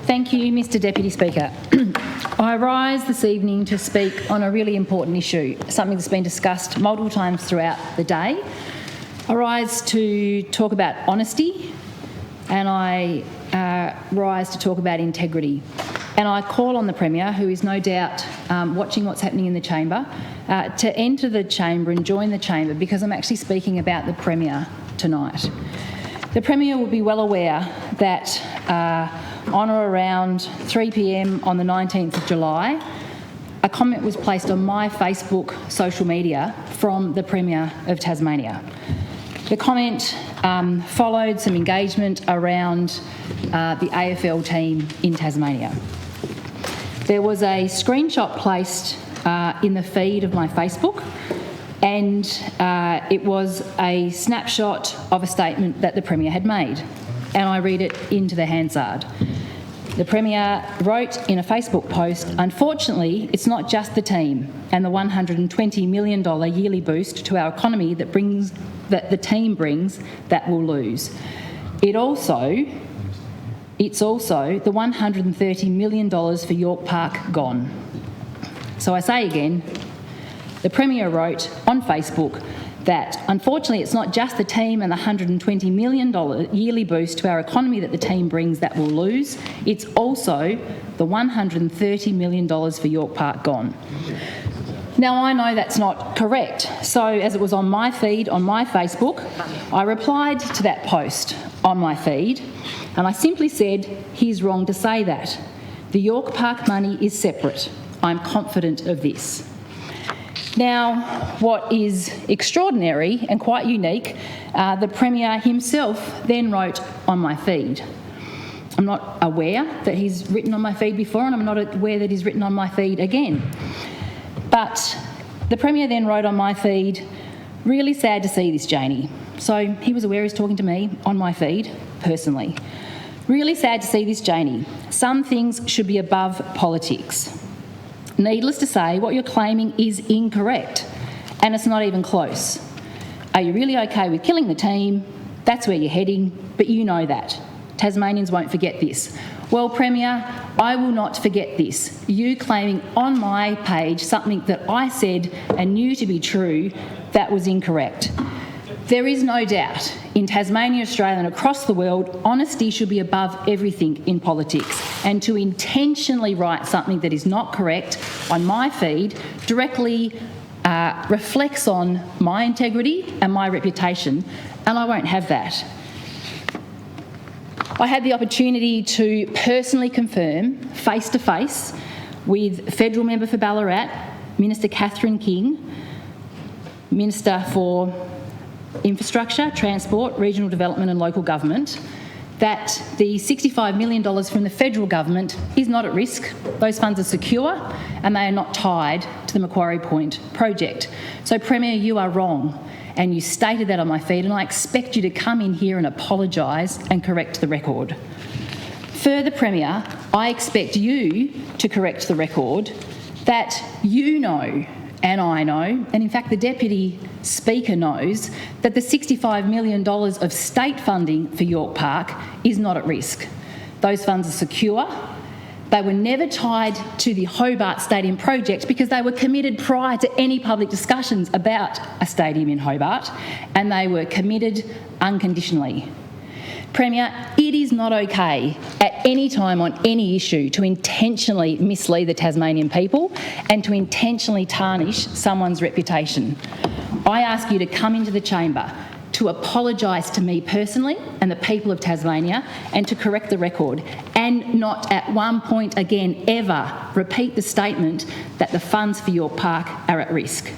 Thank you, Mr Deputy Speaker. I rise this evening to speak on a really important issue, something that's been discussed multiple times throughout the day. I rise to talk about honesty, and I rise to talk about integrity. And I call on the Premier, who is no doubt watching what's happening in the chamber, to enter the chamber and join the chamber, because I'm actually speaking about the Premier tonight. The Premier will be well aware that on or around 3 p.m. on the 19th of July, a comment was placed on my Facebook social media from the Premier of Tasmania. The comment followed some engagement around the AFL team in Tasmania. There was a screenshot placed in the feed of my Facebook, and it was a snapshot of a statement that the Premier had made, and I read it into the Hansard. The Premier wrote in a Facebook post, "Unfortunately, it's not just the team and the $120 million yearly boost to our economy that the team brings that will lose. It's also the $130 million for York Park gone." So I say again, the Premier wrote on Facebook that unfortunately it's not just the team and the $120 million yearly boost to our economy that the team brings that will lose, it's also the $130 million for York Park gone. Now, I know that's not correct, so as it was on my feed on my Facebook, I replied to that post on my feed, and I simply said, "He's wrong to say that. The York Park money is separate. I'm confident of this." Now, what is extraordinary and quite unique, the Premier himself then wrote on my feed. I'm not aware that he's written on my feed before, and I'm not aware that he's written on my feed again. But the Premier then wrote on my feed, "Really sad to see this, Janie." So he was aware he's talking to me on my feed, personally. "Really sad to see this, Janie. Some things should be above politics. Needless to say, what you're claiming is incorrect, and it's not even close. Are you really okay with killing the team? That's where you're heading, but you know that. Tasmanians won't forget this." Well, Premier, I will not forget this. You claiming on my page something that I said and knew to be true that was incorrect. There is no doubt in Tasmania, Australia and across the world, honesty should be above everything in politics, and to intentionally write something that is not correct on my feed directly reflects on my integrity and my reputation, and I won't have that. I had the opportunity to personally confirm face-to-face with Federal Member for Ballarat, Minister Catherine King, Minister for Infrastructure, Transport, Regional Development and Local Government, that the $65 million from the federal government is not at risk. Those funds are secure and they are not tied to the Macquarie Point project. So, Premier, you are wrong, and you stated that on my feed, and I expect you to come in here and apologise and correct the record. Further, Premier, I expect you to correct the record that you know, and I know, and in fact the Deputy Speaker knows, that the $65 million of state funding for York Park is not at risk. Those funds are secure. They were never tied to the Hobart Stadium project because they were committed prior to any public discussions about a stadium in Hobart, and they were committed unconditionally. Premier, it is not okay at any time on any issue to intentionally mislead the Tasmanian people and to intentionally tarnish someone's reputation. I ask you to come into the chamber to apologise to me personally and the people of Tasmania, and to correct the record, and not at one point again ever repeat the statement that the funds for York Park are at risk.